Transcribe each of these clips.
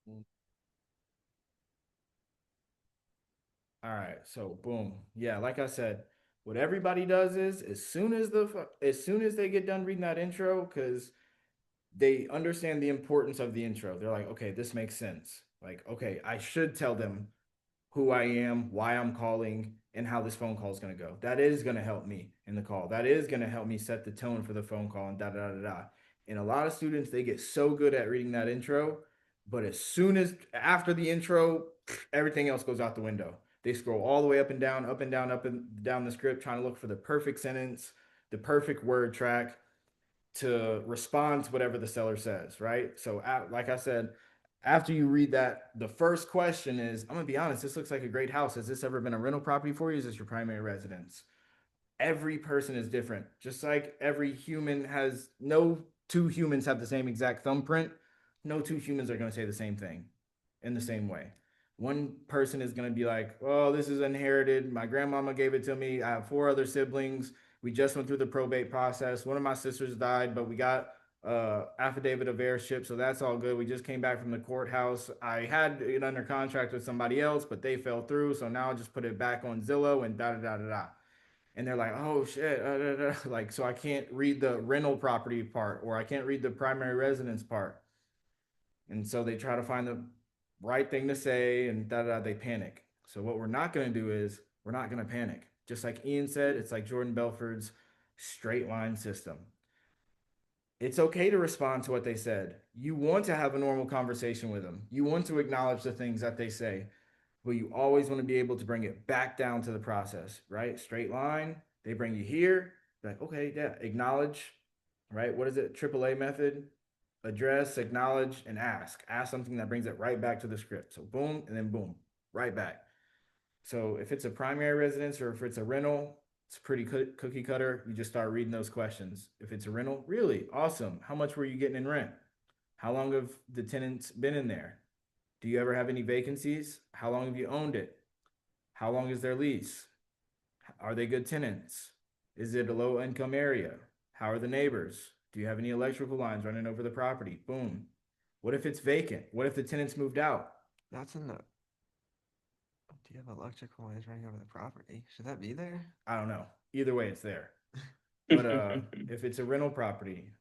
Mm. All right, so boom. Yeah, like I said, what everybody does is as soon as they get done reading that intro, because they understand the importance of the intro. They're like, okay, this makes sense. Like, okay, I should tell them who I am, why I'm calling, and how this phone call is going to go. That is going to help me in the call. That is going to help me set the tone for the phone call and da da da da. And a lot of students, they get so good at reading that intro, but as soon as after the intro, everything else goes out the window. They scroll all the way up and down, up and down, up and down the script, trying to look for the perfect sentence, the perfect word track to respond to whatever the seller says, right? So, like I said, after you read that, the first question is, I'm gonna be honest, this looks like a great house. Has this ever been a rental property for you? Is this your primary residence? Every person is different. Just like every human has no two humans have the same exact thumbprint, no two humans are going to say the same thing in the same way. One person is going to be like, "Oh, this is inherited. My grandmama gave it to me. I have four other siblings. We just went through the probate process. One of my sisters died, but we got affidavit of heirship, so that's all good. We just came back from the courthouse. I had it under contract with somebody else, but they fell through, so now I just put it back on Zillow and da da da da da." And they're like, "Oh shit," like, so I can't read the rental property part, or I can't read the primary residence part, and so they try to find the right thing to say, and they panic. So what we're not going to do is we're not going to panic. Just like Ian said, it's like Jordan Belford's straight line system. It's okay to respond to what they said. You want to have a normal conversation with them. You want to acknowledge the things that they say, but you always want to be able to bring it back down to the process, right? Straight line. They bring you here. Like, okay, yeah, acknowledge, right? What is it? AAA method. Address, acknowledge, and ask. Ask something that brings it right back to the script. So boom, and then boom, right back. So if it's a primary residence or if it's a rental, it's pretty cookie cutter. You just start reading those questions. If it's a rental, really awesome. How much were you getting in rent? How long have the tenants been in there? Do you ever have any vacancies? How long have you owned it? How long is their lease? Are they good tenants? Is it a low income area? How are the neighbors? Do you have any electrical lines running over the property? Boom. What if it's vacant? What if the tenants moved out? That's in the. Do you have electrical lines running over the property? Should that be there? I don't know. Either way, it's there. But if it's a rental property,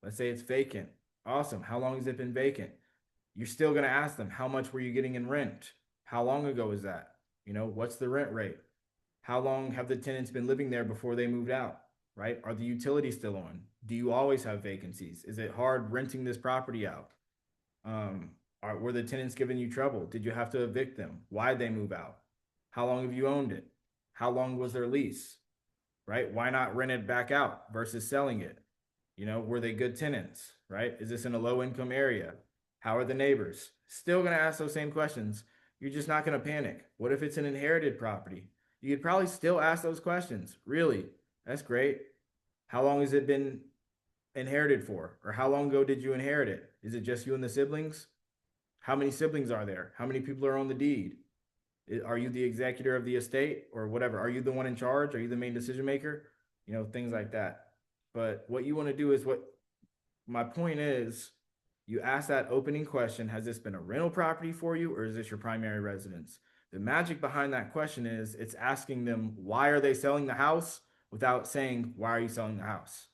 let's say it's vacant. Awesome. How long has it been vacant? You're still gonna ask them, how much were you getting in rent? How long ago was that? What's the rent rate? How long have the tenants been living there before they moved out? Right? Are the utilities still on? Do you always have vacancies? Is it hard renting this property out? Were the tenants giving you trouble? Did you have to evict them? Why'd they move out? How long have you owned it? How long was their lease? Right? Why not rent it back out versus selling it? Were they good tenants? Right? Is this in a low income area? How are the neighbors? Still going to ask those same questions. You're just not going to panic. What if it's an inherited property? You could probably still ask those questions. Really? That's great. How long has it been inherited for? Or how long ago did you inherit it? Is it just you and the siblings? How many siblings are there? How many people are on the deed? Are you the executor of the estate or whatever? Are you the one in charge? Are you the main decision maker? Things like that. But what you want to do is what my point is, you ask that opening question, has this been a rental property for you or is this your primary residence? The magic behind that question is it's asking them, why are they selling the house without saying, why are you selling the house?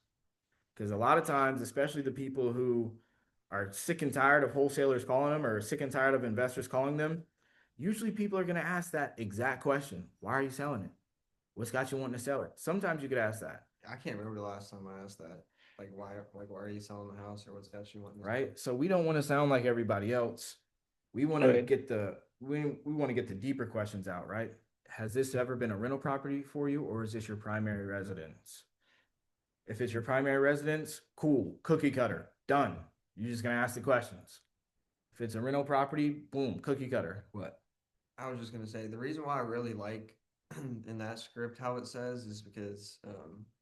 Because a lot of times, especially the people who are sick and tired of wholesalers calling them or sick and tired of investors calling them, usually people are going to ask that exact question. Why are you selling it? What's got you wanting to sell it? Sometimes you could ask that, I can't remember the last time I asked that. Why are you selling the house, or what's got you wanting to sell? right? So we don't want to sound like everybody else. We want to Right. get we want to get the deeper questions out, right? Has this ever been a rental property for you or is this your primary residence? If it's your primary residence, cool, cookie cutter, done. You're just gonna ask the questions. If it's a rental property, boom, cookie cutter. What? I was just gonna say the reason why I really like in that script how it says is because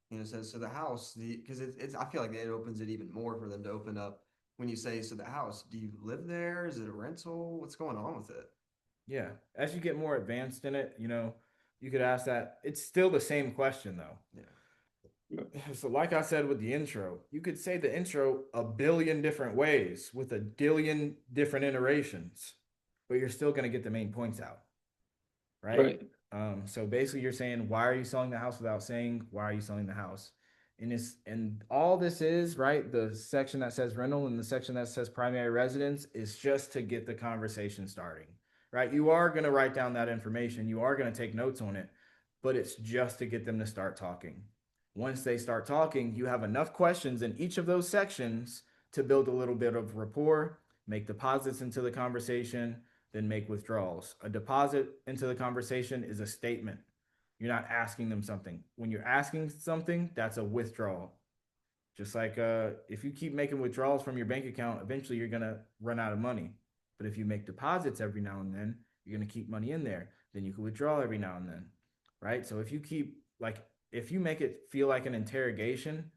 it says so the house because it's I feel like it opens it even more for them to open up when you say so the house. Do you live there? Is it a rental? What's going on with it? Yeah. As you get more advanced in it, you could ask that. It's still the same question though. Yeah. So, like I said with the intro, you could say the intro a billion different ways with a billion different iterations, but you're still going to get the main points out, right? Right. So basically, you're saying, why are you selling the house without saying, why are you selling the house? And all this is, right? The section that says rental and the section that says primary residence is just to get the conversation starting, right? You are going to write down that information, you are going to take notes on it, but it's just to get them to start talking. Once they start talking, you have enough questions in each of those sections to build a little bit of rapport, make deposits into the conversation, then make withdrawals. A deposit into the conversation is a statement. You're not asking them something. When you're asking something, that's a withdrawal. Just like if you keep making withdrawals from your bank account, eventually you're gonna run out of money. But if you make deposits every now and then, you're gonna keep money in there. Then you can withdraw every now and then, right? So if you keep like if you make it feel like an interrogation,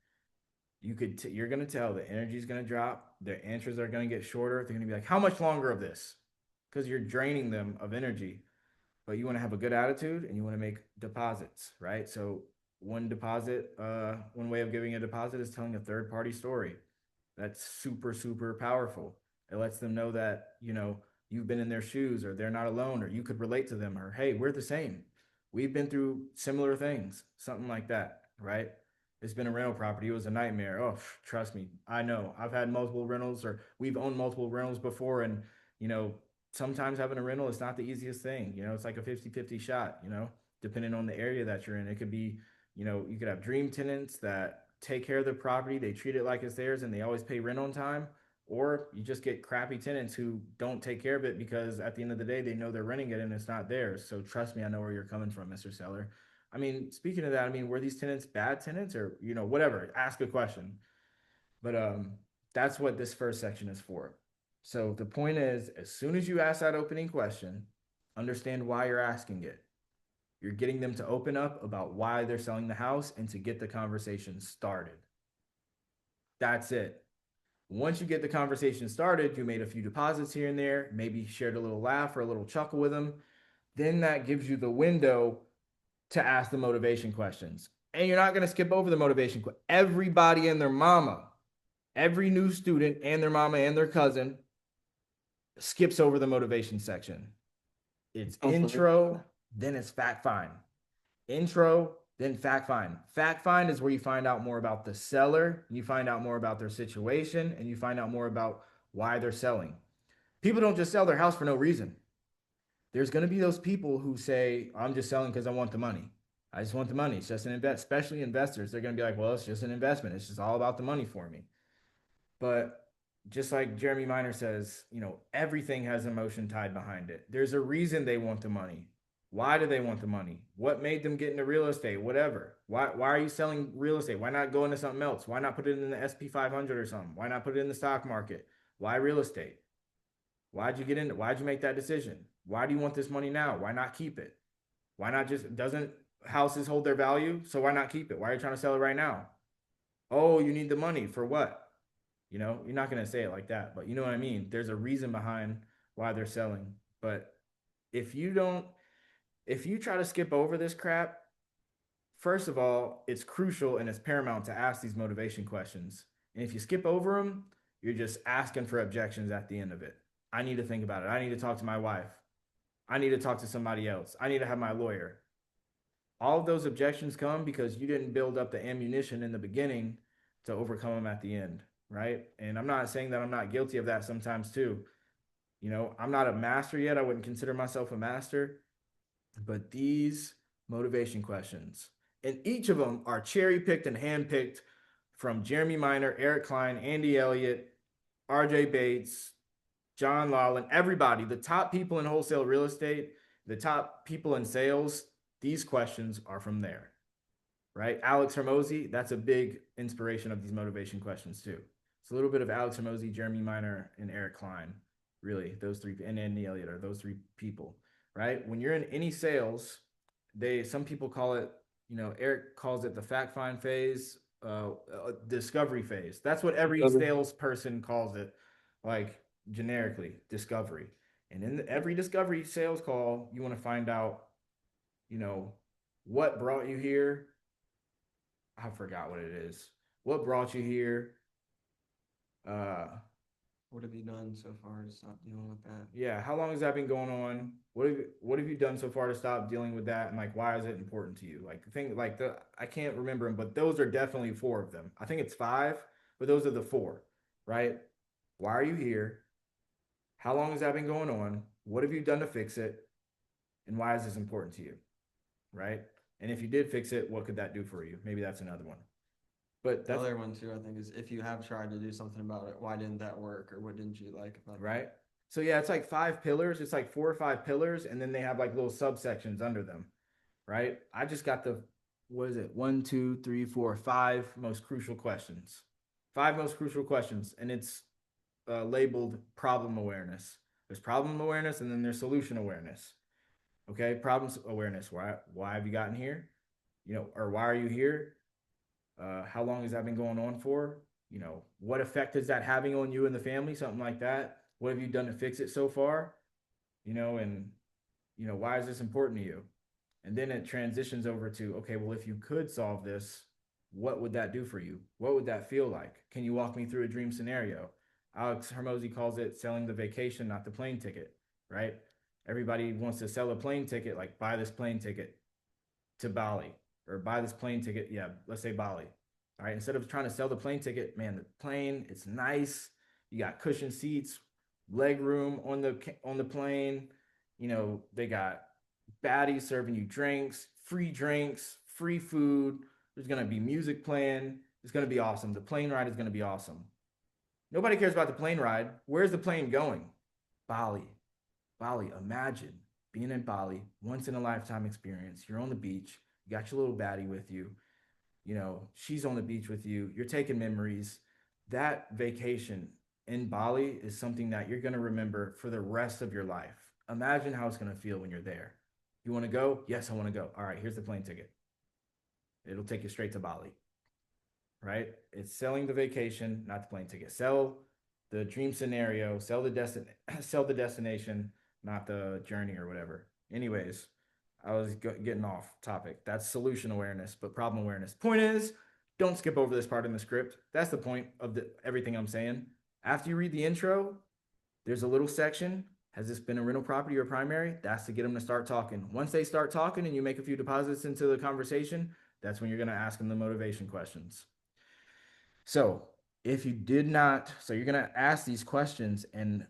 you're gonna tell the energy's gonna drop, their answers are gonna get shorter. They're gonna be like, "How much longer of this?" Because you're draining them of energy. But you want to have a good attitude and you want to make deposits, right? So one way of giving a deposit is telling a third party story. That's super, super powerful. It lets them know that, you've been in their shoes or they're not alone or you could relate to them or, hey, we're the same. We've been through similar things, something like that, right? It's been a rental property. It was a nightmare. Oh, trust me. I know. I've had multiple rentals or we've owned multiple rentals before. And, you know, sometimes having a rental is not the easiest thing. It's like a 50-50 shot, depending on the area that you're in. It could be, you could have dream tenants that take care of the property, they treat it like it's theirs, and they always pay rent on time. Or you just get crappy tenants who don't take care of it because at the end of the day, they know they're renting it and it's not theirs. So trust me, I know where you're coming from, Mr. Seller. I mean, speaking of that, I mean, were these tenants bad tenants or, whatever? Ask a question. But that's what this first section is for. So the point is, as soon as you ask that opening question, understand why you're asking it. You're getting them to open up about why they're selling the house and to get the conversation started. That's it. Once you get the conversation started, you made a few deposits here and there, maybe shared a little laugh or a little chuckle with them. Then that gives you the window to ask the motivation questions. And you're not going to skip over the motivation. Everybody and their mama, every new student and their mama and their cousin skips over the motivation section. It's Oh, for real. intro, then it's fact find. Intro, then fact find. Fact find is where you find out more about the seller, you find out more about their situation, and you find out more about why they're selling. People don't just sell their house for no reason. There's going to be those people who say, I'm just selling because I want the money. I just want the money. It's just an invest, especially investors. They're going to be like, well, it's just an investment. It's just all about the money for me. But just like Jeremy Miner says, everything has emotion tied behind it. There's a reason they want the money. Why do they want the money? What made them get into real estate? Whatever. Why are you selling real estate? Why not go into something else? Why not put it in the SP 500 or something? Why not put it in the stock market? Why real estate? Why'd you get into? Why'd you make that decision? Why do you want this money now? Why not keep it? Why not just doesn't houses hold their value? So why not keep it? Why are you trying to sell it right now? Oh, you need the money for what? You're not going to say it like that, but you know what I mean? There's a reason behind why they're selling. But if you don't, if you try to skip over this crap, first of all, it's crucial and it's paramount to ask these motivation questions. And if you skip over them, you're just asking for objections at the end of it. I need to think about it. I need to talk to my wife. I need to talk to somebody else. I need to have my lawyer. All of those objections come because you didn't build up the ammunition in the beginning to overcome them at the end, right? And I'm not saying that I'm not guilty of that sometimes too. I'm not a master yet. I wouldn't consider myself a master, but these motivation questions, and each of them are cherry picked and hand picked from Jeremy Miner, Eric Klein, Andy Elliott, RJ Bates, John Lawlin, everybody, the top people in wholesale real estate, the top people in sales, these questions are from there, right? Alex Hermosi, that's a big inspiration of these motivation questions too. It's a little bit of Alex Hermosi, Jeremy Miner, and Eric Klein. Really, those three, and Andy Elliott are those three people, right? When you're in any sales, some people call it, Eric calls it the fact find phase, discovery phase. That's what every salesperson calls it, like generically, discovery. And in every discovery sales call, you want to find out, you know, what brought you here, I forgot what it is. What brought you here? Uh, What have you done so far to stop dealing with that? yeah, how long has that been going on? What have you done so far to stop dealing with that? And like, why is it important to you? Like, the thing, like the I can't remember them, but those are definitely four of them. I think it's five, but those are the four, right? Why are you here? How long has that been going on? What have you done to fix it? And why is this important to you? Right? And if you did fix it, what could that do for you? Maybe that's another one. But The that's other one too, I think, is if you have tried to do something about it, why didn't that work, or what didn't you like about that? right. So yeah, it's like five pillars. It's like four or five pillars, and then they have like little subsections under them. Right. I just got the what is it? One, two, three, four, five most crucial questions. Five most crucial questions, and it's labeled problem awareness. There's problem awareness, and then there's solution awareness. Okay, problems awareness. Why have you gotten here? Or why are you here? How long has that been going on for? What effect is that having on you and the family? Something like that. What have you done to fix it so far? And why is this important to you? And then it transitions over to, okay, well, if you could solve this, what would that do for you? What would that feel like? Can you walk me through a dream scenario? Alex Hermosi calls it selling the vacation, not the plane ticket, right? Everybody wants to sell a plane ticket, like buy this plane ticket to Bali or buy this plane ticket. Yeah, let's say Bali. All right. Instead of trying to sell the plane ticket, man, the plane, it's nice. You got cushion seats, leg room on the plane. They got baddies serving you drinks, free food. There's gonna be music playing. It's gonna be awesome. The plane ride is gonna be awesome. Nobody cares about the plane ride. Where's the plane going? Bali. Bali, imagine being in Bali, once in a lifetime experience. You're on the beach, you got your little baddie with you, she's on the beach with you, you're taking memories. That vacation in Bali is something that you're going to remember for the rest of your life. Imagine how it's going to feel when you're there. You want to go? Yes, I want to go. All right, here's the plane ticket. It'll take you straight to Bali, right? It's selling the vacation, not the plane ticket. Sell the dream scenario, sell the destination, not the journey or whatever. Anyways, I was getting off topic. That's solution awareness, but problem awareness. Point is, don't skip over this part in the script. That's the point of everything I'm saying. After you read the intro, there's a little section. Has this been a rental property or primary? That's to get them to start talking. Once they start talking and you make a few deposits into the conversation, that's when you're going to ask them the motivation questions. So if you did not, so you're gonna ask these questions, and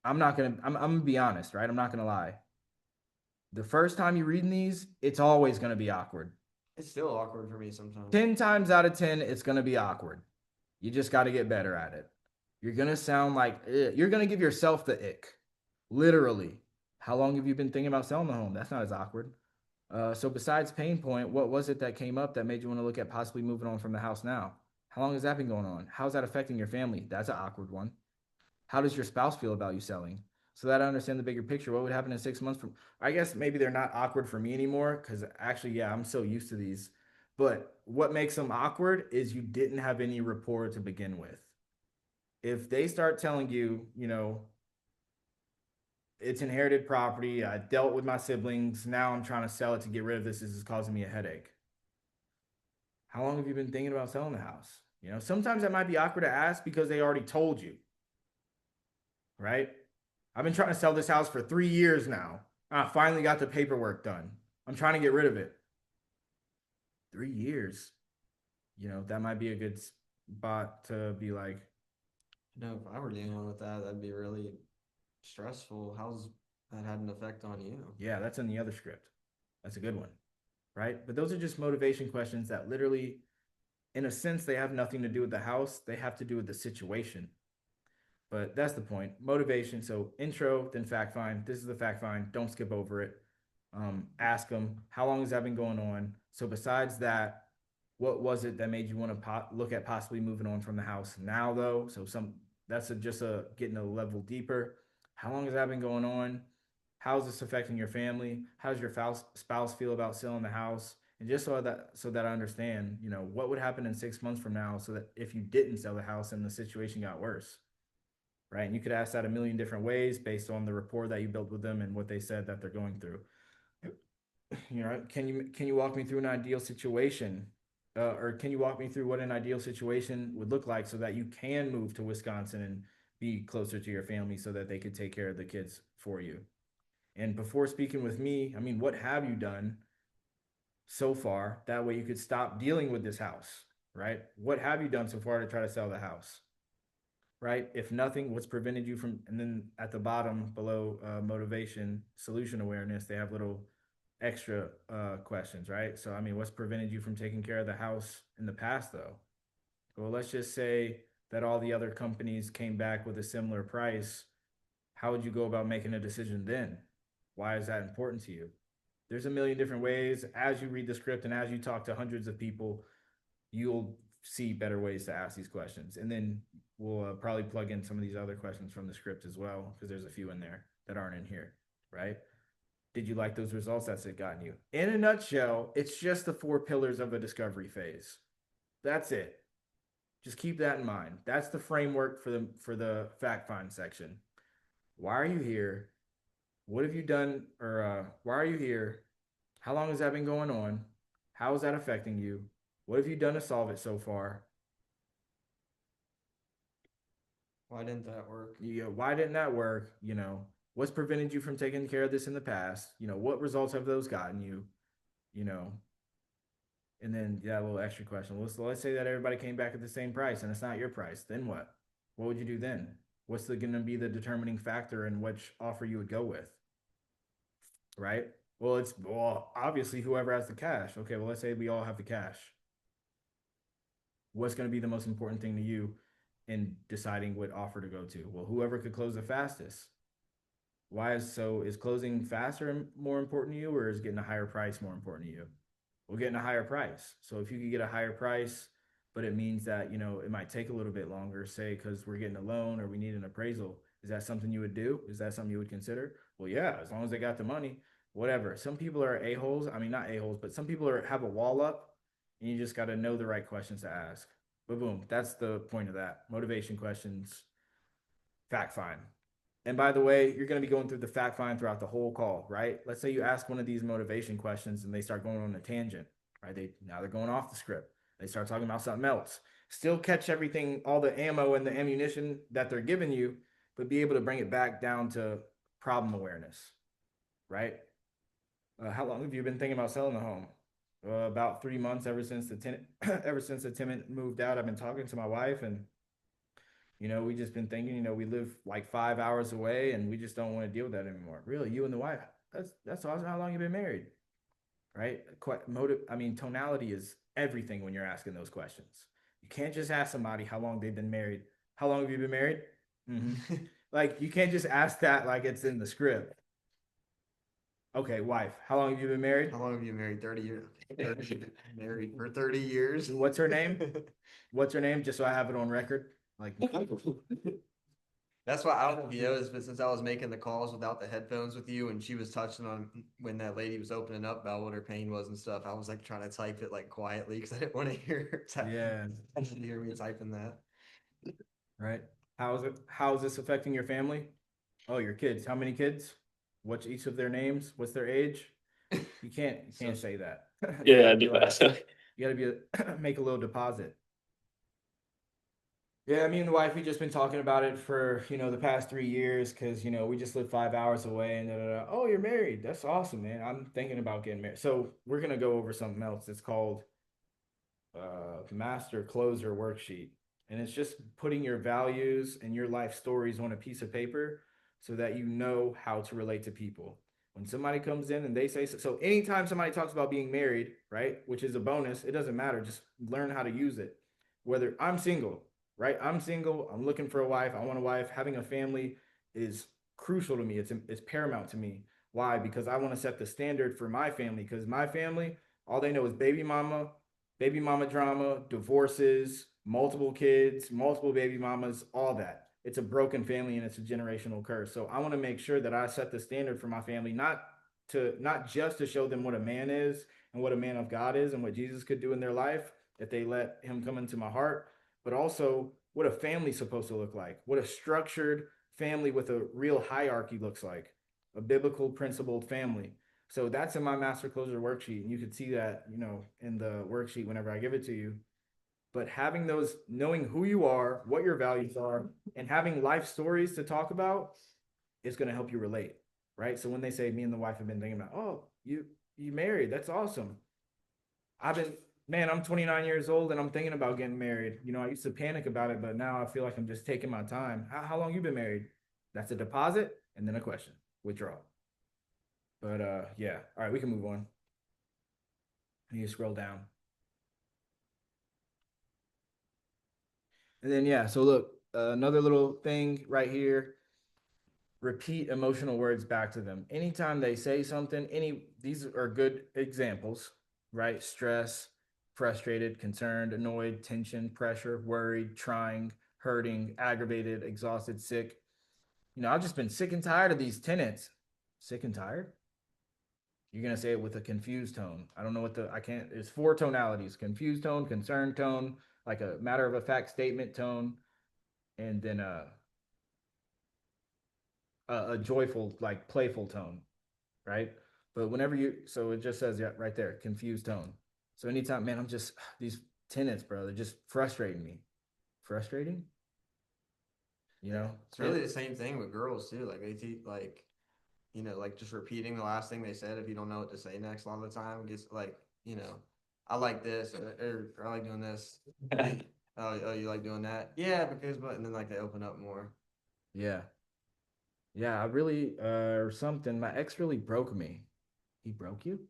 I'm gonna be honest, right? I'm not gonna lie. The first time you're reading these, it's always gonna be awkward. It's still awkward for me sometimes. 10 times out of 10, it's gonna be awkward. You just got to get better at it. You're gonna sound like you're gonna give yourself the ick. Literally. How long have you been thinking about selling the home? That's not as awkward. So besides pain point, what was it that came up that made you want to look at possibly moving on from the house now? How long has that been going on? How's that affecting your family? That's an awkward one. How does your spouse feel about you selling? So that I understand the bigger picture. What would happen in 6 months from? I guess maybe they're not awkward for me anymore because actually, yeah, I'm so used to these. But what makes them awkward is you didn't have any rapport to begin with. If they start telling you, it's inherited property, I dealt with my siblings, now I'm trying to sell it to get rid of this is causing me a headache. How long have you been thinking about selling the house? Sometimes that might be awkward to ask because they already told you, right? I've been trying to sell this house for 3 years now. I finally got the paperwork done. I'm trying to get rid of it. 3 years. That might be a good spot to be like, If I were dealing with that, that'd be really stressful. How's that had an effect on you? yeah, that's in the other script. That's a good one, right? But those are just motivation questions that literally, in a sense, they have nothing to do with the house. They have to do with the situation. But that's the point. Motivation. So intro, then fact find. This is the fact find. Don't skip over it. Ask them how long has that been going on. So besides that, what was it that made you want to look at possibly moving on from the house now though? So that's just a getting a level deeper. How long has that been going on? How is this affecting your family? How does your spouse feel about selling the house? And just so that I understand, what would happen in 6 months from now, so that if you didn't sell the house and the situation got worse, right? And you could ask that a million different ways based on the rapport that you built with them and what they said that they're going through. Can you walk me through an ideal situation? or can you walk me through what an ideal situation would look like so that you can move to Wisconsin and be closer to your family so that they could take care of the kids for you? And before speaking with me, I mean, what have you done so far? That way you could stop dealing with this house, right? What have you done so far to try to sell the house? Right? If nothing, what's prevented you from? And then at the bottom below motivation, solution awareness, they have little extra questions, right? So, I mean, what's prevented you from taking care of the house in the past, though? Well, let's just say that all the other companies came back with a similar price. How would you go about making a decision then? Why is that important to you? There's a million different ways. As you read the script and as you talk to hundreds of people, you'll see better ways to ask these questions. And then we'll probably plug in some of these other questions from the script as well, because there's a few in there that aren't in here, right? Did you like those results that's it gotten you? In a nutshell, it's just the four pillars of a discovery phase. That's it. Just keep that in mind. That's the framework for the fact find section. Why are you here? What have you done? Or why are you here? How long has that been going on? How is that affecting you? What have you done to solve it so far? Why didn't that work? Why didn't that work? What's prevented you from taking care of this in the past? What results have those gotten you? You know, and then yeah, a little extra question. Let's say that everybody came back at the same price and it's not your price. Then what? What would you do then? What's going to be the determining factor in which offer you would go with? Right? Well, obviously whoever has the cash. Okay, well, let's say we all have the cash. What's going to be the most important thing to you in deciding what offer to go to? Well, whoever could close the fastest. Is closing faster more important to you, or is getting a higher price more important to you? We're getting a higher price. So if you could get a higher price, but it means that it might take a little bit longer, say because we're getting a loan or we need an appraisal. Is that something you would do? Is that something you would consider? Well, yeah, as long as they got the money, whatever. Some people are a-holes. I mean, not a-holes, but some people have a wall up, and you just got to know the right questions to ask. But boom, that's the point of that. Motivation questions, fact find. And by the way, you're going to be going through the fact find throughout the whole call, right? Let's say you ask one of these motivation questions and they start going on a tangent, right? Now they're going off the script. They start talking about something else. Still catch everything, all the ammo and the ammunition that they're giving you, but be able to bring it back down to problem awareness, right? How long have you been thinking about selling the home? About 3 months, ever since the tenant, ever since the tenant moved out. I've been talking to my wife, and we just been thinking, we live like 5 hours away and we just don't want to deal with that anymore. Really, you and the wife. That's awesome. How long you been married? Right? Quite motive. I mean, tonality is everything when you're asking those questions. You can't just ask somebody how long they've been married. How long have you been married? Mm-hmm. Like you can't just ask that like it's in the script. Okay, wife, how long have you been married? How long have you married? 30 years. 30, married for 30 years. What's her name? What's her name? Just so I have it on record. Like That's why I don't know if you noticed, but since I was making the calls without the headphones with you and she was touching on when that lady was opening up about what her pain was and stuff, I was like trying to type it like quietly because I didn't want to hear her yeah, I didn't hear me typing that. right. How is this affecting your family? Oh, your kids. How many kids? What's each of their names? What's their age? You can't you So can't say that. You Yeah, gotta I be do like, that. you gotta make a little deposit. Yeah, me and the wife, we just been talking about it for, the past 3 years because, we just live 5 hours away and da, da, da. Oh, you're married. That's awesome, man. I'm thinking about getting married. So we're gonna go over something else. It's called master closer worksheet. And it's just putting your values and your life stories on a piece of paper so that you know how to relate to people. When somebody comes in and they say so, anytime somebody talks about being married, right, which is a bonus, it doesn't matter. Just learn how to use it. Whether I'm single, right? I'm single, I'm looking for a wife, I want a wife, having a family is crucial to me. It's paramount to me. Why? Because I want to set the standard for my family because my family, all they know is baby mama drama, divorces, multiple kids, multiple baby mamas, all that. It's a broken family and it's a generational curse. So I want to make sure that I set the standard for my family, not just to show them what a man is and what a man of God is and what Jesus could do in their life if they let him come into my heart, but also what a family's supposed to look like, what a structured family with a real hierarchy looks like, a biblical principled family. So that's in my master closer worksheet. And you can see that, in the worksheet whenever I give it to you. But having those, knowing who you are, what your values are, and having life stories to talk about is going to help you relate, right? So when they say me and the wife have been thinking about, oh, you married, that's awesome. I've been, man, I'm 29 years old and I'm thinking about getting married. I used to panic about it, but now I feel like I'm just taking my time. How long you been married? That's a deposit and then a question, withdraw. But yeah, all right, we can move on. You scroll down, and then yeah. So look, another little thing right here. Repeat emotional words back to them. Anytime they say something, these are good examples, right? Stress, frustrated, concerned, annoyed, tension, pressure, worried, trying, hurting, aggravated, exhausted, sick. I've just been sick and tired of these tenants. Sick and tired? You're gonna say it with a confused tone. I don't know what I can't. There's four tonalities: confused tone, concerned tone, like a matter of fact statement tone, and then a joyful, like playful tone, right? But so it just says, yeah, right there, confused tone. So anytime, man, I'm just these tenants, bro, they're just frustrating me. Frustrating, you Yeah, know? it's really the same thing with girls too. Like they teach like like just repeating the last thing they said if you don't know what to say next a lot of the time gets like, I like this or I like doing this. Oh, you like doing that? Yeah, because but and then like they open up more. Yeah. Yeah, I really, or something. My ex really broke me. He broke you?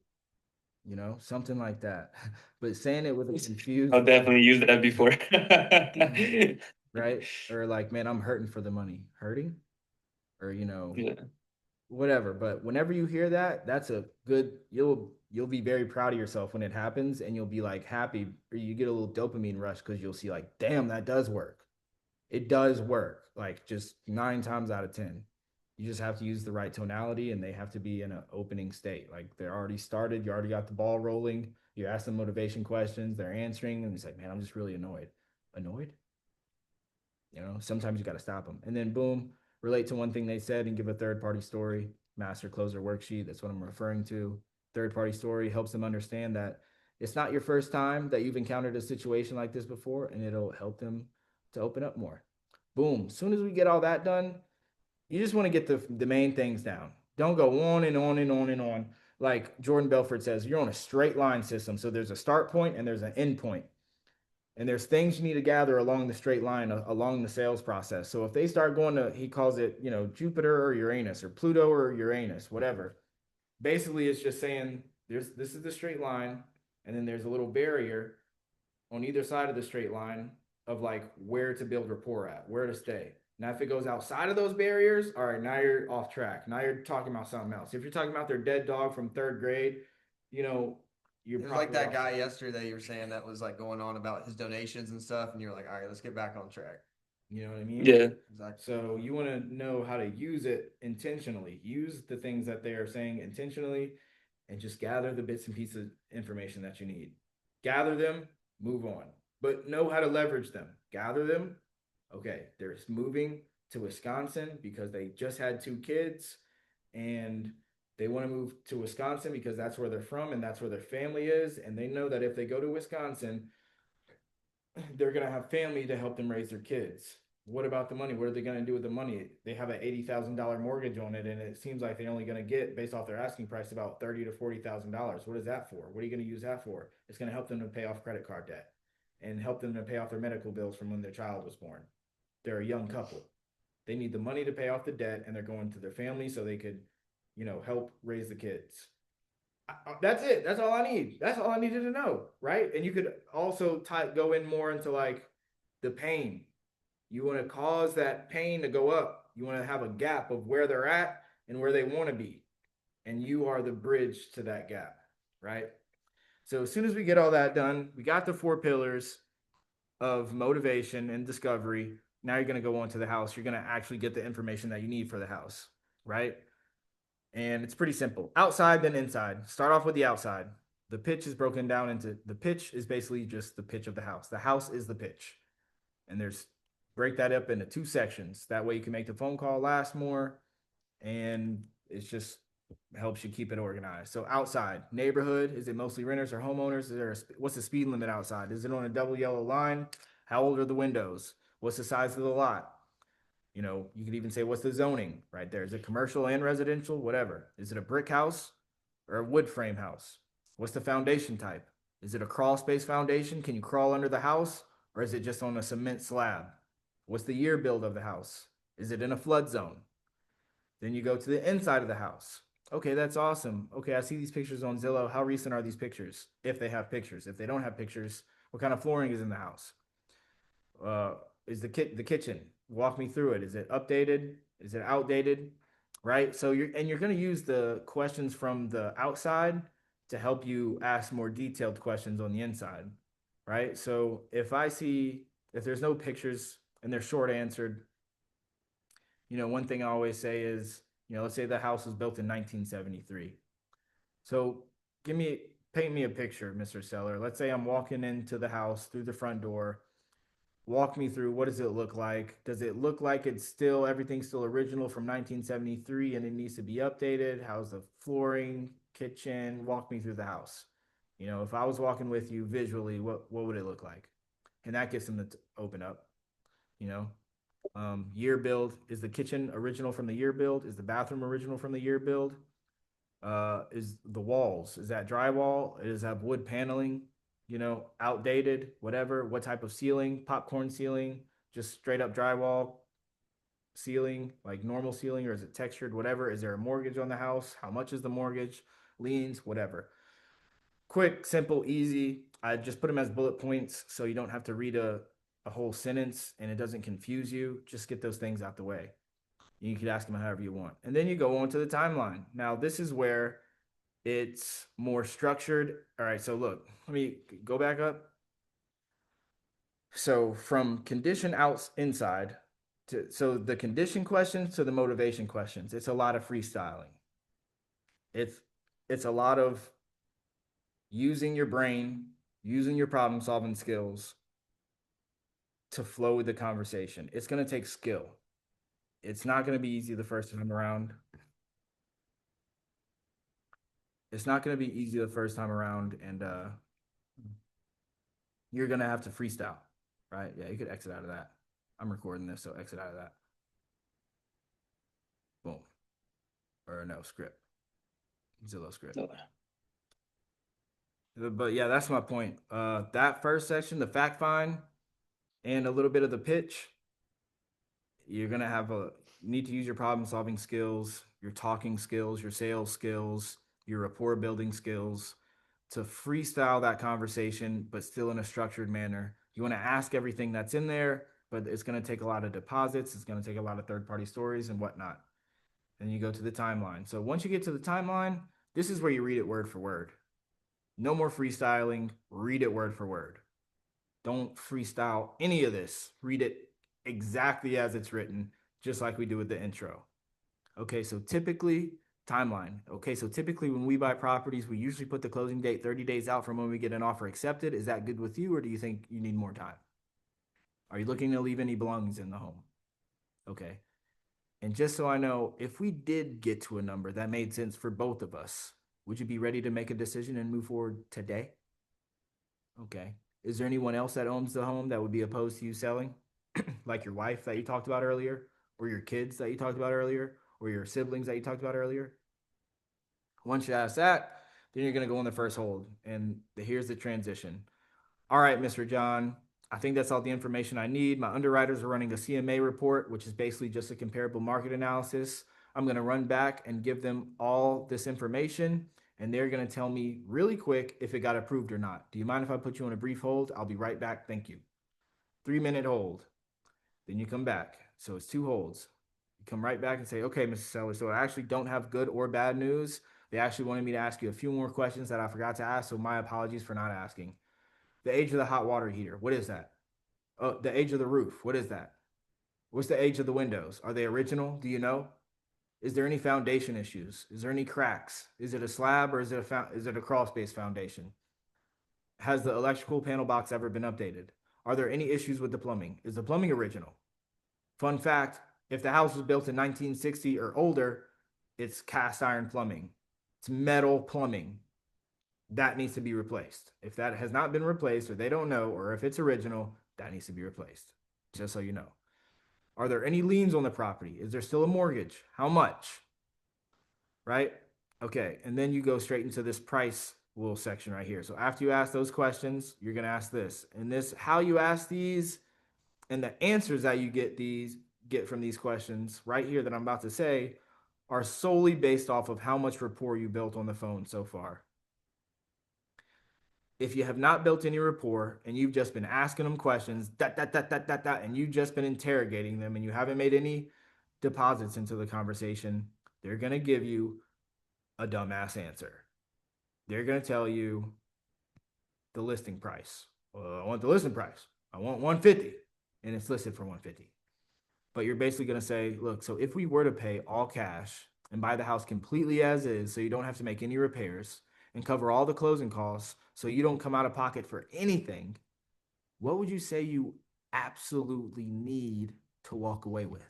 Something like that. But saying it with a confused, I'll definitely use that before. right? Or like, man, I'm hurting for the money. Hurting? Or, Yeah. whatever. But whenever you hear that, that's a good, you'll be very proud of yourself when it happens, and you'll be like happy, or you get a little dopamine rush because you'll see like, damn, that does work. It does work. Like just 9 times out of 10. You just have to use the right tonality, and they have to be in an opening state. Like they're already started, you already got the ball rolling. You ask them motivation questions, they're answering, and it's like, man, I'm just really annoyed. Annoyed? Sometimes you got to stop them. And then boom, relate to one thing they said and give a third party story. Master closer worksheet. That's what I'm referring to. Third party story helps them understand that it's not your first time that you've encountered a situation like this before, and it'll help them to open up more. Boom. As soon as we get all that done, you just want to get the main things down. Don't go on and on and on and on. Like Jordan Belfort says, you're on a straight line system. So there's a start point and there's an end point, and there's things you need to gather along the straight line along the sales process. So if they start going to, he calls it, Jupiter or Uranus or Pluto or Uranus, whatever. Basically, it's just saying this is the straight line, and then there's a little barrier on either side of the straight line of like where to build rapport at, where to stay. Now, if it goes outside of those barriers, all right, now you're off track. Now you're talking about something else. If you're talking about their dead dog from third grade, you know, you're It was like probably that off guy track. yesterday you were saying that was like going on about his donations and stuff, and you're like, all right, let's get back on track. You know what I mean? Yeah. Exactly. So you want to know how to use it intentionally. Use the things that they are saying intentionally, and just gather the bits and pieces of information that you need. Gather them, move on. But know how to leverage them. Gather them. Okay, they're moving to Wisconsin because they just had 2 kids, and they want to move to Wisconsin because that's where they're from and that's where their family is. And they know that if they go to Wisconsin, they're going to have family to help them raise their kids. What about the money? What are they going to do with the money? They have an $80,000 mortgage on it, and it seems like they're only going to get, based off their asking price, about $30,000 to $40,000. What is that for? What are you going to use that for? It's going to help them to pay off credit card debt and help them to pay off their medical bills from when their child was born. They're a young couple. They need the money to pay off the debt, and they're going to their family so they could, help raise the kids. That's it. That's all I need. That's all I needed to know, right? And you could also go in more into like the pain. You want to cause that pain to go up. You want to have a gap of where they're at and where they want to be, and you are the bridge to that gap, right? So as soon as we get all that done, we got the 4 pillars of motivation and discovery. Now you're going to go on to the house. You're going to actually get the information that you need for the house, right? And it's pretty simple. Outside, then inside. Start off with the outside. The pitch is broken down into, the pitch is basically just the pitch of the house. The house is the pitch. And there's, break that up into 2 sections. That way you can make the phone call last more. And it's just Helps you keep it organized. So outside neighborhood, is it mostly renters or homeowners? Is there what's the speed limit outside? Is it on a double yellow line? How old are the windows? What's the size of the lot? You know, you could even say what's the zoning right there? Is it commercial and residential? Whatever. Is it a brick house or a wood frame house? What's the foundation type? Is it a crawl space foundation? Can you crawl under the house or is it just on a cement slab? What's the year build of the house? Is it in a flood zone? Then you go to the inside of the house. Okay, that's awesome. Okay, I see these pictures on Zillow. How recent are these pictures? If they have pictures. If they don't have pictures, what kind of flooring is in the house? Uh, is the kitchen? Walk me through it. Is it updated? Is it outdated? Right. So you're going to use the questions from the outside to help you ask more detailed questions on the inside. Right. So if there's no pictures and they're short answered, one thing I always say is, let's say the house was built in 1973. So give me, paint me a picture, Mr. Seller. Let's say I'm walking into the house through the front door. Walk me through, what does it look like? Does it look like everything's still original from 1973 and it needs to be updated? How's the flooring, kitchen? Walk me through the house. If I was walking with you visually, what would it look like? And that gets them to open up, you know. Year build, is the kitchen original from the year build? Is the bathroom original from the year build? Is the walls, is that drywall? Is that wood paneling? Outdated, whatever. What type of ceiling? Popcorn ceiling, just straight up drywall ceiling, like normal ceiling, or is it textured? Whatever. Is there a mortgage on the house? How much is the mortgage? Liens, whatever. Quick, simple, easy. I just put them as bullet points so you don't have to read a whole sentence and it doesn't confuse you. Just get those things out the way. You could ask them however you want. And then you go on to the timeline. Now, this is where it's more structured. All right, so look, let me go back up. So from condition outs inside so the condition questions to the motivation questions, it's a lot of freestyling. It's it's a lot of using your brain, using your problem solving skills to flow with the conversation. It's going to take skill. It's not going to be easy the first time around. It's not going to be easy the first time around, and you're going to have to freestyle, right? Yeah, you could exit out of that. I'm recording this, so exit out of that. Boom. Or no, script. Zillow script. But yeah, that's my point. That first section, the fact find and a little bit of the pitch, you're gonna have a need to use your problem solving skills, your talking skills, your sales skills, your rapport building skills to freestyle that conversation, but still in a structured manner. You want to ask everything that's in there, but it's going to take a lot of deposits. It's going to take a lot of third party stories and whatnot. Then you go to the timeline. So once you get to the timeline, this is where you read it word for word. No more freestyling. Read it word for word. Don't freestyle any of this. Read it exactly as it's written, just like we do with the intro. Okay, so typically, timeline. Okay, so typically when we buy properties, we usually put the closing date 30 days out from when we get an offer accepted. Is that good with you, or do you think you need more time? Are you looking to leave any belongings in the home? Okay. And just so I know, if we did get to a number that made sense for both of us, would you be ready to make a decision and move forward today? Okay. Is there anyone else that owns the home that would be opposed to you selling? Like your wife that you talked about earlier, or your kids that you talked about earlier, or your siblings that you talked about earlier? Once you ask that, then you're going to go on the first hold. And here's the transition. All right, Mr. John, I think that's all the information I need. My underwriters are running a CMA report, which is basically just a comparable market analysis. I'm going to run back and give them all this information, and they're going to tell me really quick if it got approved or not. Do you mind if I put you on a brief hold? I'll be right back. Thank you. 3-minute hold. Then you come back. So it's two holds. You come right back and say, okay, Mr. Seller, so I actually don't have good or bad news. They actually wanted me to ask you a few more questions that I forgot to ask, so my apologies for not asking. The age of the hot water heater, what is that? Oh, the age of the roof, what is that? What's the age of the windows? Are they original? Do you know? Is there any foundation issues? Is there any cracks? Is it a slab or is it a crawl space foundation? Has the electrical panel box ever been updated? Are there any issues with the plumbing? Is the plumbing original? Fun fact, if the house was built in 1960 or older, it's cast iron plumbing, it's metal plumbing. That needs to be replaced. If that has not been replaced, or they don't know, or if it's original, that needs to be replaced. Just so you know. Are there any liens on the property? Is there still a mortgage? How much? Right? Okay. And then you go straight into this price little section right here. So after you ask those questions, you're going to ask this. And this, how you ask these and the answers that you get from these questions right here that I'm about to say are solely based off of how much rapport you built on the phone so far. If you have not built any rapport and you've just been asking them questions, and you've just been interrogating them and you haven't made any deposits into the conversation, they're going to give you a dumbass answer. They're going to tell you the listing price. I want the listing price. I want 150 and it's listed for 150. But you're basically going to say, look, so if we were to pay all cash and buy the house completely as is, so you don't have to make any repairs and cover all the closing costs, so you don't come out of pocket for anything, what would you say you absolutely need to walk away with?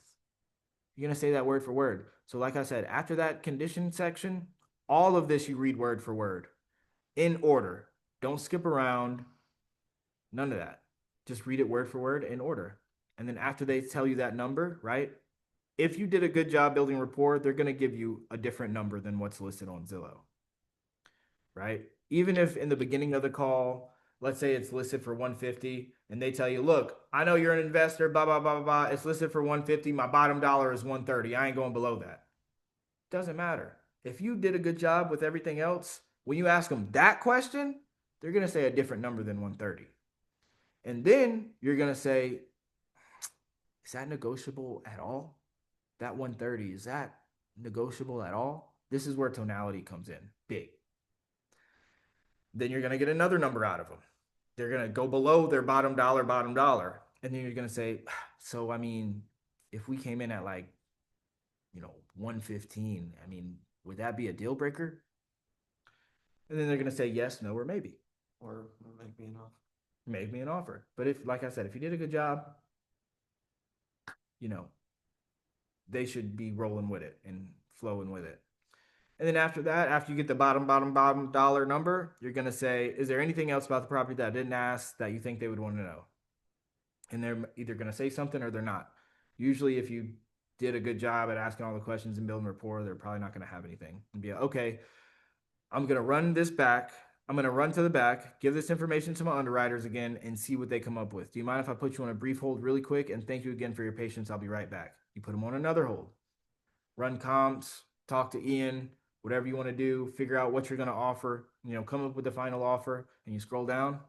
You're going to say that word for word. So, like I said, after that condition section, all of this you read word for word in order. Don't skip around. None of that. Just read it word for word in order. And then after they tell you that number, right? If you did a good job building rapport, they're going to give you a different number than what's listed on Zillow, right? Even if in the beginning of the call, let's say it's listed for 150 and they tell you, look, I know you're an investor, blah, blah, blah, blah, blah. It's listed for 150. My bottom dollar is 130. I ain't going below that. Doesn't matter. If you did a good job with everything else, when you ask them that question, they're going to say a different number than 130. And then you're going to say, is that negotiable at all? That 130, is that negotiable at all? This is where tonality comes in big. Then you're going to get another number out of them. They're going to go below their bottom dollar, bottom dollar. And then you're going to say, so, I mean, if we came in at like, 115, I mean, would that be a deal breaker? And then they're going to say yes, no, or maybe. Or make me an offer. Make me an offer. But if, like I said, if you did a good job, you know, they should be rolling with it and flowing with it. And then after that, after you get the bottom dollar number, you're going to say, is there anything else about the property that I didn't ask that you think they would want to know? And they're either going to say something or they're not. Usually, if you did a good job at asking all the questions and building rapport, they're probably not going to have anything. And be like, okay, I'm going to run this back. I'm going to run to the back, give this information to my underwriters again, and see what they come up with. Do you mind if I put you on a brief hold really quick? And thank you again for your patience. I'll be right back. You put them on another hold. Run comps, talk to Ian, whatever you want to do, figure out what you're going to offer, come up with the final offer, and you scroll down.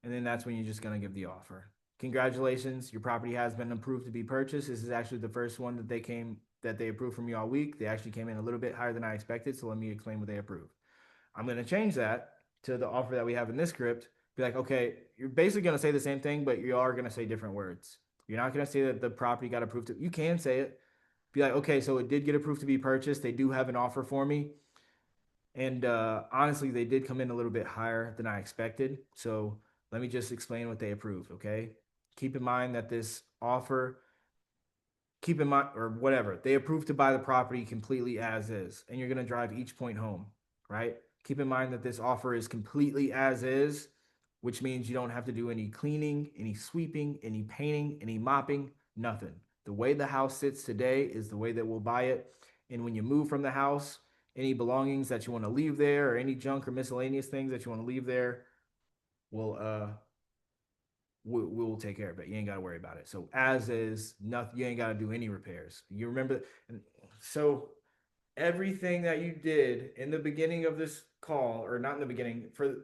And then that's when you're just going to give the offer. Congratulations, your property has been approved to be purchased. This is actually the first one that they approved from you all week. They actually came in a little bit higher than I expected, so let me explain what they approved. I'm going to change that to the offer that we have in this script. Be like, okay, you're basically going to say the same thing, but you are going to say different words. You're not going to say that the property got approved to, you can say it. Be like, okay, so it did get approved to be purchased. They do have an offer for me. And honestly, they did come in a little bit higher than I expected. So let me just explain what they approved, okay? Keep in mind that this offer, keep in mind, or whatever, they approved to buy the property completely as is, and you're going to drive each point home, right? Keep in mind that this offer is completely as is, which means you don't have to do any cleaning, any sweeping, any painting, any mopping, nothing. The way the house sits today is the way that we'll buy it. And when you move from the house, any belongings that you want to leave there or any junk or miscellaneous things that you want to leave there, we'll we'll take care of it. You ain't got to worry about it. So as is, nothing. You ain't got to do any repairs. You remember, and so everything that you did in the beginning of this call, or not in the beginning, for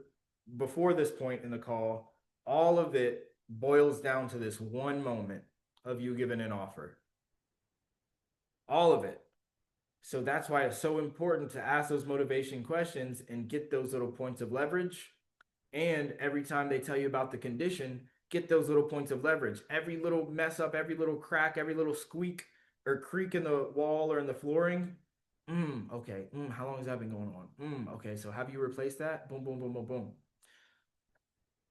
before this point in the call, all of it boils down to this one moment of you giving an offer. All of it. So that's why it's so important to ask those motivation questions and get those little points of leverage. And every time they tell you about the condition, get those little points of leverage. Every little mess up, every little crack, every little squeak or creak in the wall or in the flooring. Okay. How long has that been going on? Okay. So have you replaced that? Boom, boom, boom, boom, boom.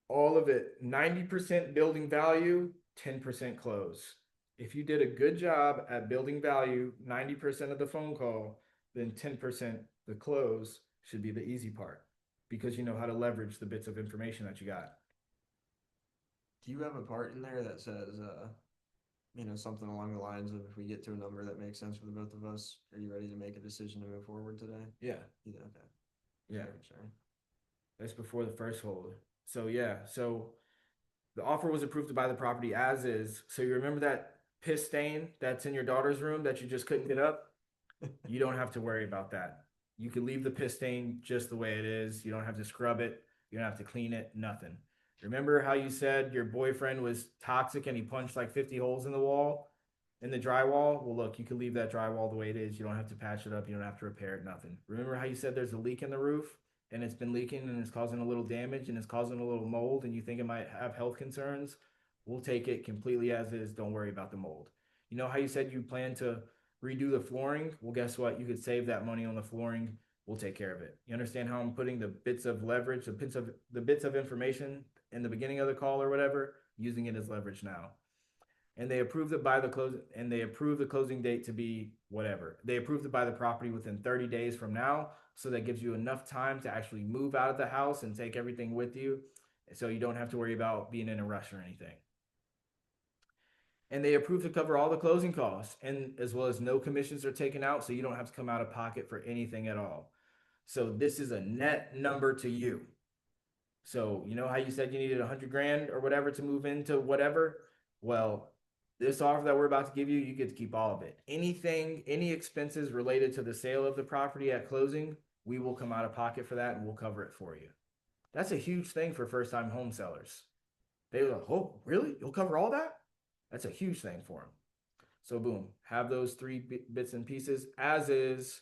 All of it. 90% building value, 10% close. If you did a good job at building value 90% of the phone call, then 10% the close should be the easy part because you know how to leverage the bits of information that you got. Do you have a part in there that says, something along the lines of if we get to a number that makes sense for the both of us, are you ready to make a decision to move forward today? Yeah. Yeah, okay. Just Yeah. making sure. That's before the first hold. So yeah, so the offer was approved to buy the property as is. So you remember that piss stain that's in your daughter's room that you just couldn't get up? You don't have to worry about that. You can leave the piss stain just the way it is. You don't have to scrub it. You don't have to clean it. Nothing. Remember how you said your boyfriend was toxic and he punched like 50 holes in the wall, in the drywall? Well, look, you can leave that drywall the way it is. You don't have to patch it up. You don't have to repair it. Nothing. Remember how you said there's a leak in the roof and it's been leaking and it's causing a little damage and it's causing a little mold and you think it might have health concerns? We'll take it completely as is. Don't worry about the mold. You know how you said you plan to redo the flooring? Well, guess what? You could save that money on the flooring. We'll take care of it. You understand how I'm putting the bits of leverage, the bits of information in the beginning of the call or whatever, using it as leverage now. And they approved it by the close and they approved the closing date to be whatever. They approved it by the property within 30 days from now. So that gives you enough time to actually move out of the house and take everything with you. So you don't have to worry about being in a rush or anything. And they approved to cover all the closing costs and as well as no commissions are taken out. So you don't have to come out of pocket for anything at all. So this is a net number to you. So you know how you said you needed 100 grand or whatever to move into whatever? Well, this offer that we're about to give you, you get to keep all of it. Anything, any expenses related to the sale of the property at closing, we will come out of pocket for that and we'll cover it for you. That's a huge thing for first time home sellers. They were like, oh, really? You'll cover all that? That's a huge thing for them. So boom, have those three bits and pieces as is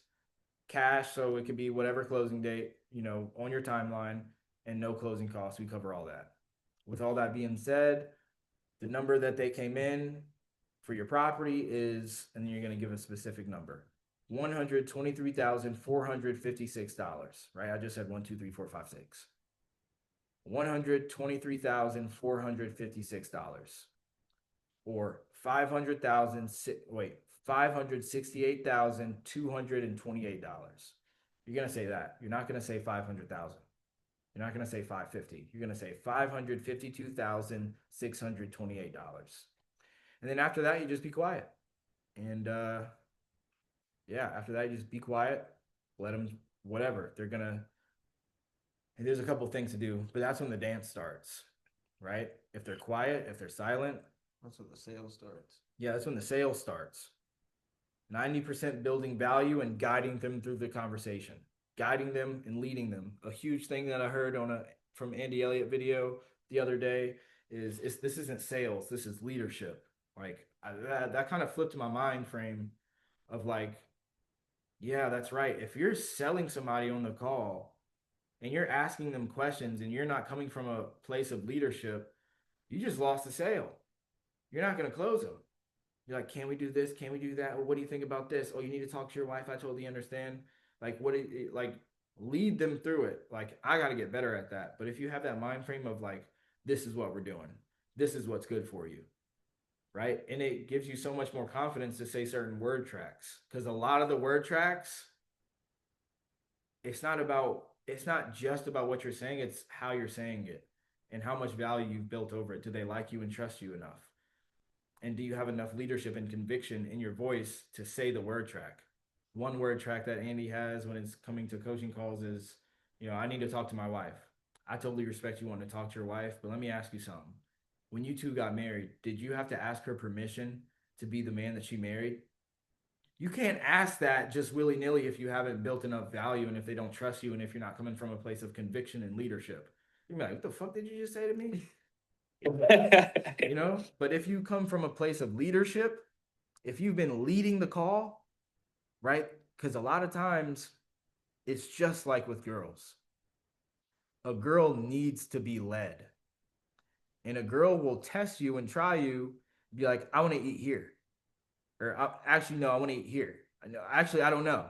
cash. So it could be whatever closing date, on your timeline and no closing costs. We cover all that. With all that being said, the number that they came in for your property is, and then you're going to give a specific number. $123,456, right? I just said 1, 2, 3, 4, 5, 6. $123,456 or 500,000 wait, $568,228. You're going to say that. You're not going to say 500,000. You're not going to say 550. You're going to say $552,628. And then after that, you just be quiet. And yeah, after that, you just be quiet. Let them, whatever. They're going to, and there's a couple things to do, but that's when the dance starts, right? If they're quiet, if they're silent, That's when the sale starts. yeah, that's when the sale starts. 90% building value and guiding them through the conversation, guiding them and leading them. A huge thing that I heard on a from Andy Elliott video the other day is this isn't sales, this is leadership. Like that kind of flipped my mind frame of like, yeah, that's right. If you're selling somebody on the call and you're asking them questions and you're not coming from a place of leadership, you just lost the sale. You're not going to close them. You're like, can we do this? Can we do that? Well, what do you think about this? Oh, you need to talk to your wife. I totally understand. Like, like lead them through it. Like, I got to get better at that. But if you have that mind frame of like, this is what we're doing, this is what's good for you, right? And it gives you so much more confidence to say certain word tracks because a lot of the word tracks, it's not just about what you're saying, it's how you're saying it and how much value you've built over it. Do they like you and trust you enough? And do you have enough leadership and conviction in your voice to say the word track? One word track that Andy has when it's coming to coaching calls is, I need to talk to my wife. I totally respect you wanting to talk to your wife, but let me ask you something. When you two got married, did you have to ask her permission to be the man that she married? You can't ask that just willy nilly if you haven't built enough value and if they don't trust you and if you're not coming from a place of conviction and leadership. You're like, what the fuck did you just say to me? But if you come from a place of leadership, if you've been leading the call, right? Because a lot of times it's just like with girls. A girl needs to be led, and a girl will test you and try you, be like, I want to eat here, or actually, no, I want to eat here. Actually, I don't know.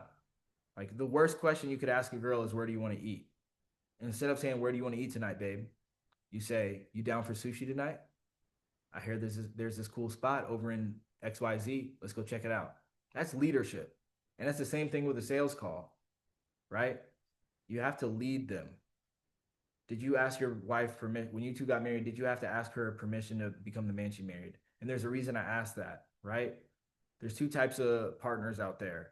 Like the worst question you could ask a girl is, where do you want to eat? And instead of saying, where do you want to eat tonight, babe? You say, you down for sushi tonight? I hear there's this cool spot over XYZ, let's go check it out. That's leadership. And that's the same thing with a sales call, right? You have to lead them. Did you ask your wife permission when you two got married? Did you have to ask her permission to become the man she married? And there's a reason I asked that, right? There's two types of partners out there.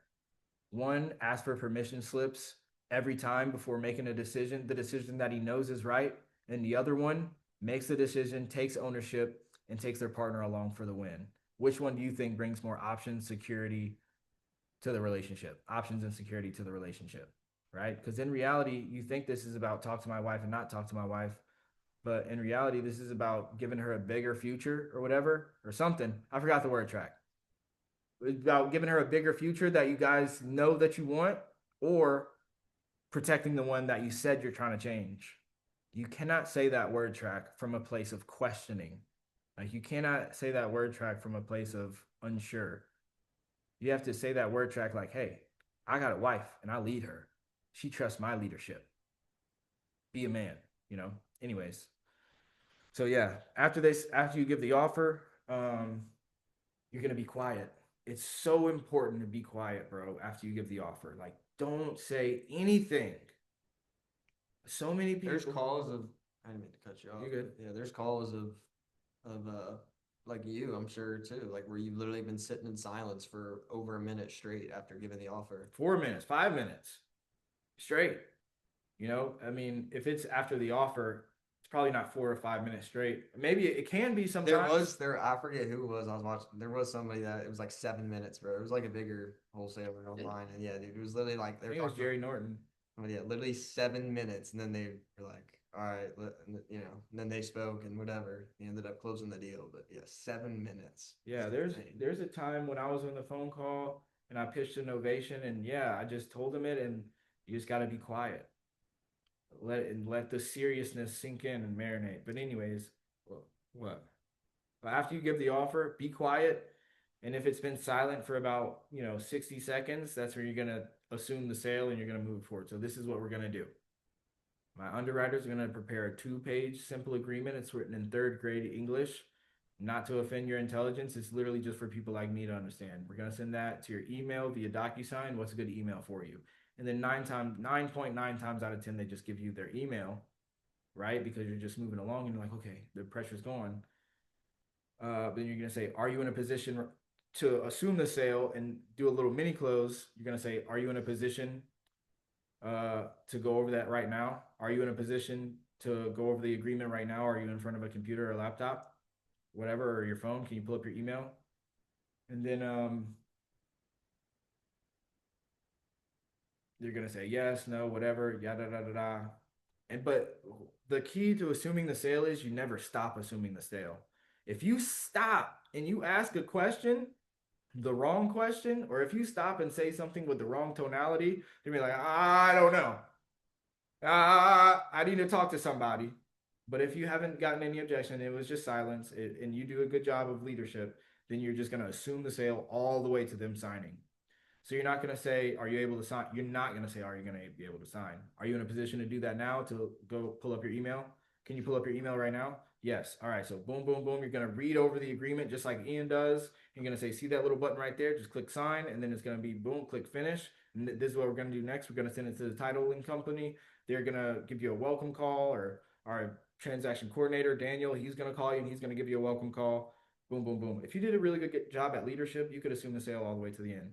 One asks for permission slips every time before making a decision, the decision that he knows is right. And the other one makes the decision, takes ownership, and takes their partner along for the win. Which one do you think brings more options, security to the relationship? Options and security to the relationship, right? Because in reality, you think this is about talk to my wife and not talk to my wife. But in reality, this is about giving her a bigger future or whatever or something. I forgot the word track. It's about giving her a bigger future that you guys know that you want, or protecting the one that you said you're trying to change. You cannot say that word track from a place of questioning. Like you cannot say that word track from a place of unsure. You have to say that word track like, hey, I got a wife and I lead her. She trusts my leadership. Be a man, you know? Anyways. So yeah, after you give the offer, you're gonna be quiet. It's so important to be quiet, bro, after you give the offer. Like, don't say anything. So many There's people. calls of I didn't mean to cut you You're off, good. but yeah, there's calls of like you, I'm sure too, like where you've literally been sitting in silence for over a minute straight after giving the offer. 4 minutes, 5 minutes straight. You know, I mean, if it's after the offer, it's probably not 4 or 5 minutes straight. Maybe it can be sometimes. I forget who it was I was watching. There was somebody that it was like 7 minutes, bro. It was like a bigger wholesaler online, and yeah, dude, it was literally like they I were think it was talking about, Jerry Norton. oh, yeah, literally 7 minutes, and then they were like, all right, and then they spoke and whatever. They ended up closing the deal, but yeah, 7 minutes. Yeah, It's insane. there's a time when I was on the phone call and I pitched an ovation, and yeah, I just told him it, and you just got to be quiet. Let the seriousness sink in and marinate. But anyways, what? But after you give the offer, be quiet. And if it's been silent for about, 60 seconds, that's where you're gonna assume the sale and you're gonna move forward. So this is what we're gonna do. My underwriters are gonna prepare a two-page simple agreement. It's written in third grade English. Not to offend your intelligence, it's literally just for people like me to understand. We're gonna send that to your email via DocuSign. What's a good email for you? And then 9.9 times out of 10, they just give you their email, right? Because you're just moving along and you're like, okay, the pressure's gone. Then you're gonna say, are you in a position to assume the sale and do a little mini close? You're gonna say, are you in a position to go over that right now? Are you in a position to go over the agreement right now? Are you in front of a computer or laptop, whatever, or your phone? Can you pull up your email? And then you're gonna say yes, no, whatever, yada da da da. And but the key to assuming the sale is you never stop assuming the sale. If you stop and you ask a question, the wrong question, or if you stop and say something with the wrong tonality, they'll be like, I don't know. I need to talk to somebody. But if you haven't gotten any objection, it was just silence, and you do a good job of leadership, then you're just going to assume the sale all the way to them signing. So you're not going to say, are you able to sign? You're not going to say, are you going to be able to sign? Are you in a position to do that now to go pull up your email? Can you pull up your email right now? Yes. All right. So boom, boom, boom. You're going to read over the agreement just like Ian does. You're going to say, see that little button right there? Just click sign. And then it's going to be boom, click finish. And this is what we're going to do next. We're going to send it to the titling company. They're going to give you a welcome call, or our transaction coordinator, Daniel, he's going to call you and he's going to give you a welcome call. Boom, boom, boom. If you did a really good job at leadership, you could assume the sale all the way to the end.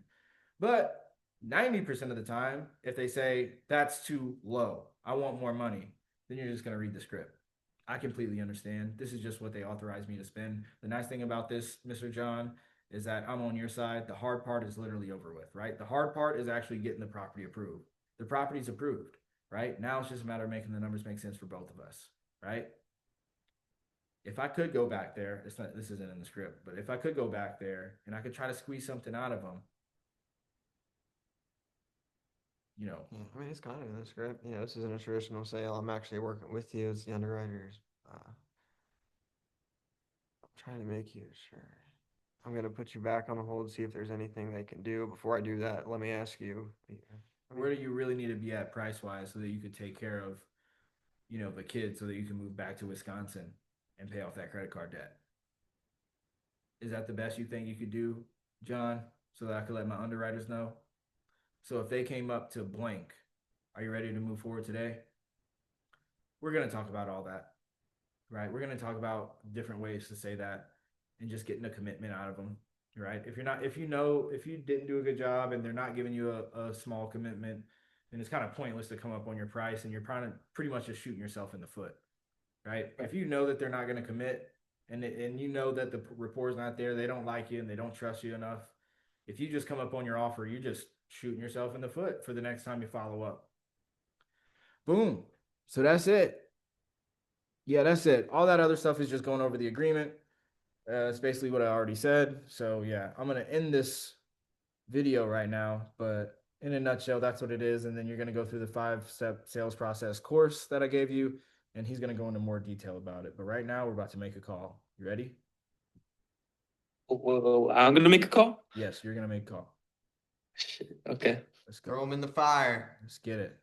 But 90% of the time, if they say that's too low, I want more money, then you're just going to read the script. I completely understand. This is just what they authorized me to spend. The nice thing about this, Mr. John, is that I'm on your side. The hard part is literally over with, right? The hard part is actually getting the property approved. The property's approved, right? Now it's just a matter of making the numbers make sense for both of us, right? If I could go back there, it's not, this isn't in the script, but if I could go back there and I could try to squeeze something out of them, you know, Yeah, I mean it's kind of in the script. You know, this isn't a traditional sale. I'm actually working with you as the underwriters. I'm trying to make you sure. I'm gonna put you back on hold, see if there's anything they can do. Before I do that, let me ask you. Yeah, I where mean, do you really need to be at price wise so that you could take care of, the kids so that you can move back to Wisconsin and pay off that credit card debt? Is that the best you think you could do, John? So that I could let my underwriters know. So if they came up to blank, are you ready to move forward today? We're gonna talk about all that, right? We're gonna talk about different ways to say that and just getting a commitment out of them, right? If you're not, if you know, if you didn't do a good job and they're not giving you a small commitment, then it's kind of pointless to come up on your price and you're pretty much just shooting yourself in the foot, right? If you know that they're not going to commit and you know that the rapport's not there, they don't like you and they don't trust you enough. If you just come up on your offer, you're just shooting yourself in the foot for the next time you follow up. Boom. So that's it. Yeah, that's it. All that other stuff is just going over the agreement. It's basically what I already said. So yeah, I'm gonna end this video right now, but in a nutshell, that's what it is. And then you're gonna go through the 5-step sales process course that I gave you, and he's gonna go into more detail about it. But right now, we're about to make a call. You ready? Well, I'm gonna make a call. Yes, you're gonna make a call. Shit. Okay. Let's go. Throw them in the fire. Let's get it.